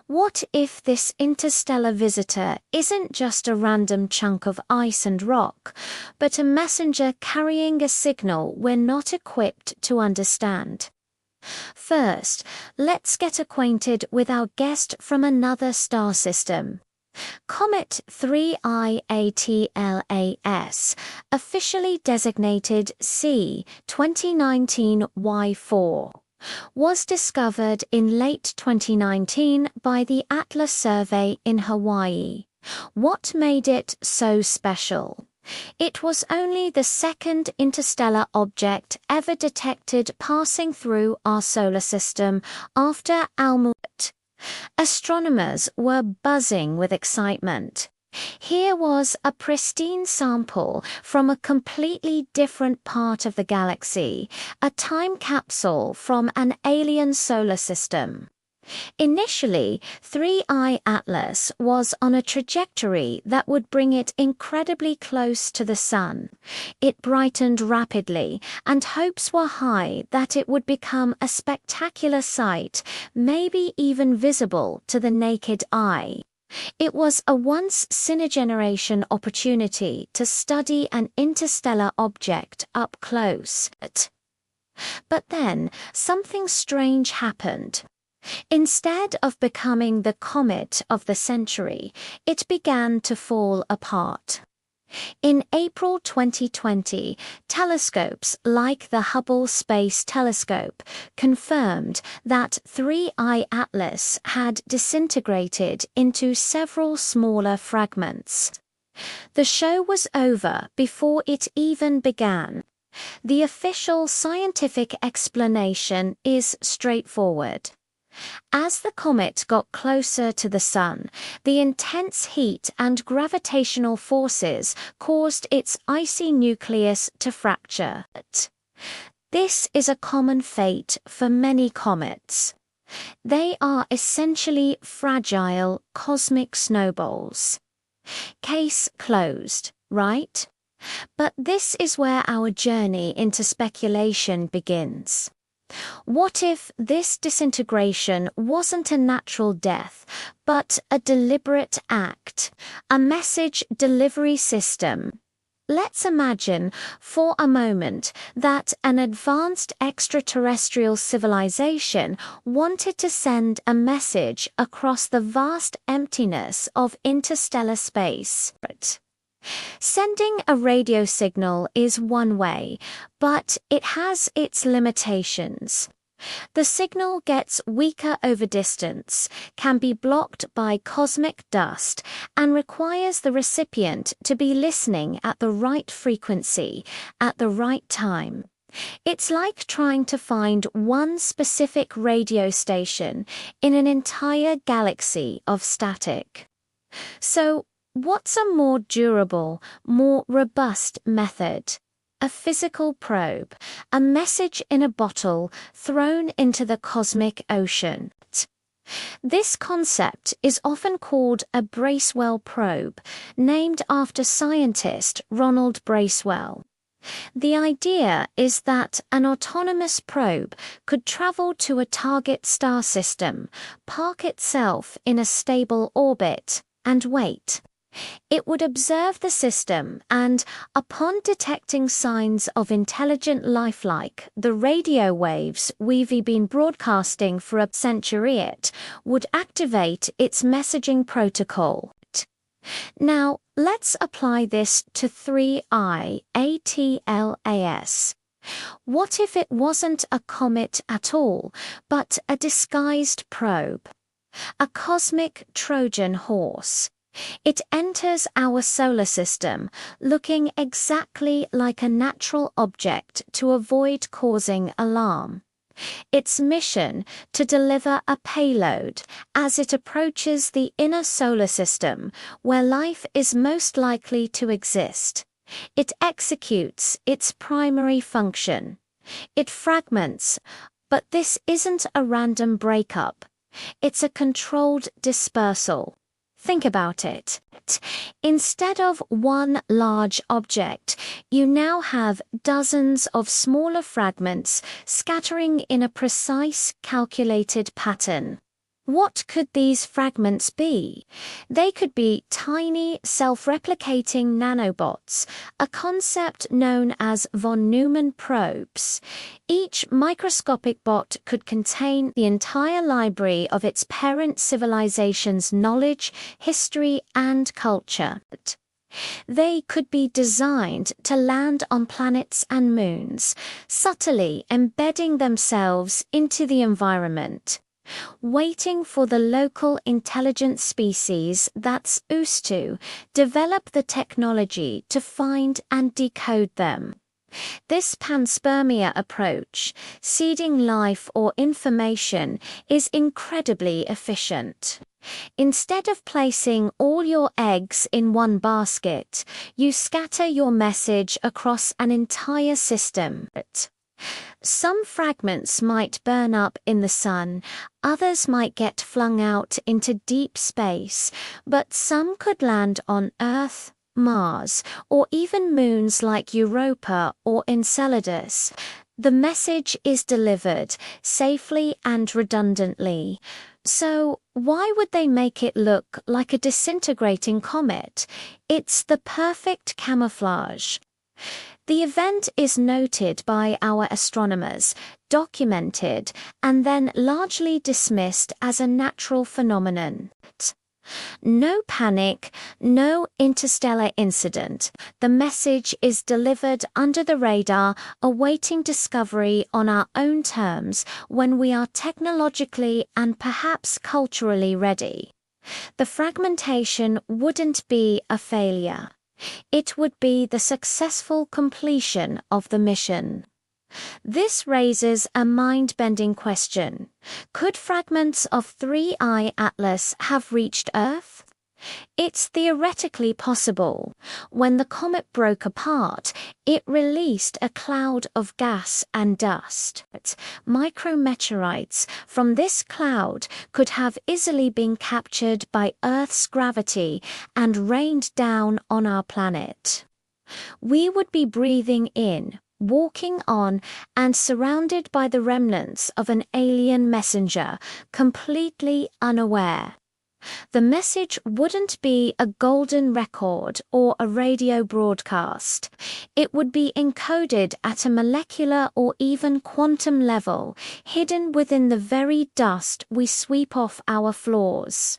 What if this interstellar visitor isn't just a random chunk of ice and rock, but a messenger carrying a signal we're not equipped to understand? First, let's get acquainted with our guest from another star system. Comet 3I-ATLAS, officially designated C 2019Y4, was discovered in late 2019 by the Atlas survey in Hawaii. What made it so special? It was only the second interstellar object ever detected passing through our solar system after Oumuamua. Astronomers were buzzing with excitement. Here was a pristine sample from a completely different part of the galaxy, a time capsule from an alien solar system. Initially, 3I Atlas was on a trajectory that would bring it incredibly close to the Sun. It brightened rapidly, and hopes were high that it would become a spectacular sight, maybe even visible to the naked eye. It was a once-in-a-generation opportunity to study an interstellar object up close. But then, something strange happened. Instead of becoming the comet of the century, it began to fall apart. In April 2020, telescopes like the Hubble Space Telescope confirmed that 3I Atlas had disintegrated into several smaller fragments. The show was over before it even began. The official scientific explanation is straightforward. As the comet got closer to the Sun, the intense heat and gravitational forces caused its icy nucleus to fracture. This is a common fate for many comets. They are essentially fragile cosmic snowballs. Case closed, right? But this is where our journey into speculation begins. What if this disintegration wasn't a natural death, but a deliberate act, a message delivery system? Let's imagine for a moment that an advanced extraterrestrial civilization wanted to send a message across the vast emptiness of interstellar space. Sending a radio signal is one way, but it has its limitations. The signal gets weaker over distance, can be blocked by cosmic dust, and requires the recipient to be listening at the right frequency, at the right time. It's like trying to find one specific radio station in an entire galaxy of static. So, what's a more durable, more robust method? A physical probe, a message in a bottle thrown into the cosmic ocean. This concept is often called a Bracewell probe, named after scientist Ronald Bracewell. The idea is that an autonomous probe could travel to a target star system, park itself in a stable orbit, and wait. It would observe the system and, upon detecting signs of intelligent life like the radio waves we've been broadcasting for a century, would activate its messaging protocol. Now, let's apply this to 3I ATLAS. What if it wasn't a comet at all, but a disguised probe? A cosmic Trojan horse. It enters our solar system looking exactly like a natural object to avoid causing alarm. Its mission to deliver a payload as it approaches the inner solar system where life is most likely to exist. It executes its primary function. It fragments, but this isn't a random breakup. It's a controlled dispersal. Think about it. Instead of one large object, you now have dozens of smaller fragments scattering in a precise, calculated pattern. What could these fragments be? They could be tiny, self-replicating nanobots, a concept known as von Neumann probes. Each microscopic bot could contain the entire library of its parent civilization's knowledge, history, and culture. They could be designed to land on planets and moons, subtly embedding themselves into the environment, waiting for the local intelligent species that's used to develop the technology to find and decode them. This panspermia approach, seeding life or information, is incredibly efficient. Instead of placing all your eggs in one basket, you scatter your message across an entire system. Some fragments might burn up in the sun, others might get flung out into deep space, but some could land on Earth, Mars, or even moons like Europa or Enceladus. The message is delivered safely and redundantly. So, why would they make it look like a disintegrating comet? It's the perfect camouflage. The event is noted by our astronomers, documented, and then largely dismissed as a natural phenomenon. No panic, no interstellar incident. The message is delivered under the radar, awaiting discovery on our own terms when we are technologically and perhaps culturally ready. The fragmentation wouldn't be a failure. It would be the successful completion of the mission. This raises a mind-bending question. Could fragments of 3I Atlas have reached Earth? It's theoretically possible. When the comet broke apart, it released a cloud of gas and dust. Micrometeorites from this cloud could have easily been captured by Earth's gravity and rained down on our planet. We would be breathing in, walking on, and surrounded by the remnants of an alien messenger, completely unaware. The message wouldn't be a golden record or a radio broadcast. It would be encoded at a molecular or even quantum level, hidden within the very dust we sweep off our floors.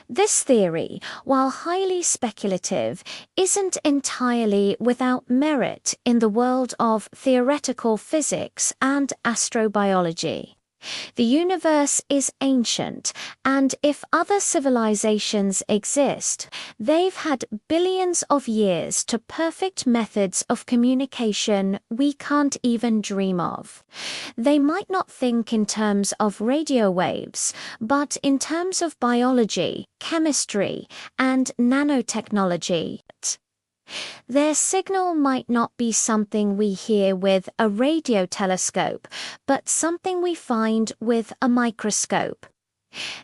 This theory, while highly speculative, isn't entirely without merit in the world of theoretical physics and astrobiology. The universe is ancient, and if other civilizations exist, they've had billions of years to perfect methods of communication we can't even dream of. They might not think in terms of radio waves, but in terms of biology, chemistry, and nanotechnology. Their signal might not be something we hear with a radio telescope, but something we find with a microscope.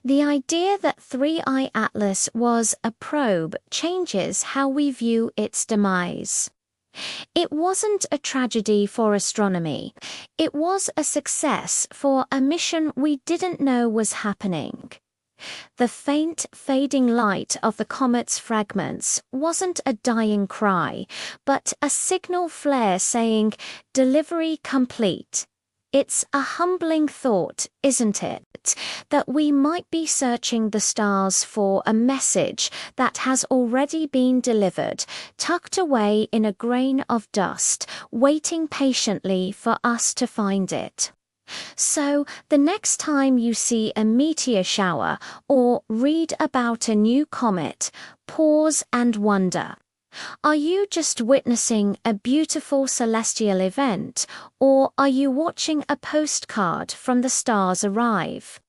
The idea that 3I Atlas was a probe changes how we view its demise. It wasn't a tragedy for astronomy. It was a success for a mission we didn't know was happening. The faint, fading light of the comet's fragments wasn't a dying cry, but a signal flare saying, "Delivery complete." It's a humbling thought, isn't it, that we might be searching the stars for a message that has already been delivered, tucked away in a grain of dust, waiting patiently for us to find it. So, the next time you see a meteor shower or read about a new comet, pause and wonder. Are you just witnessing a beautiful celestial event, or are you watching a postcard from the stars arrive?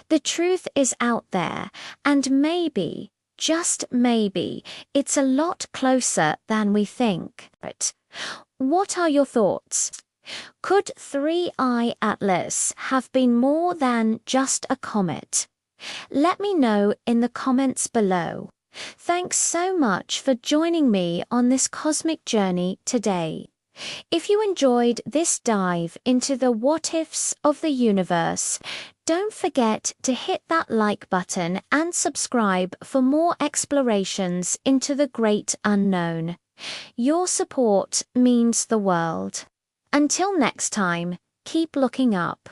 The truth is out there, and maybe, just maybe, it's a lot closer than we think. What are your thoughts? Could 3I Atlas have been more than just a comet? Let me know in the comments below. Thanks so much for joining me on this cosmic journey today. If you enjoyed this dive into the what-ifs of the universe, Don't forget to hit that like button and subscribe for more explorations into the great unknown. Your support means the world. Until next time, keep looking up.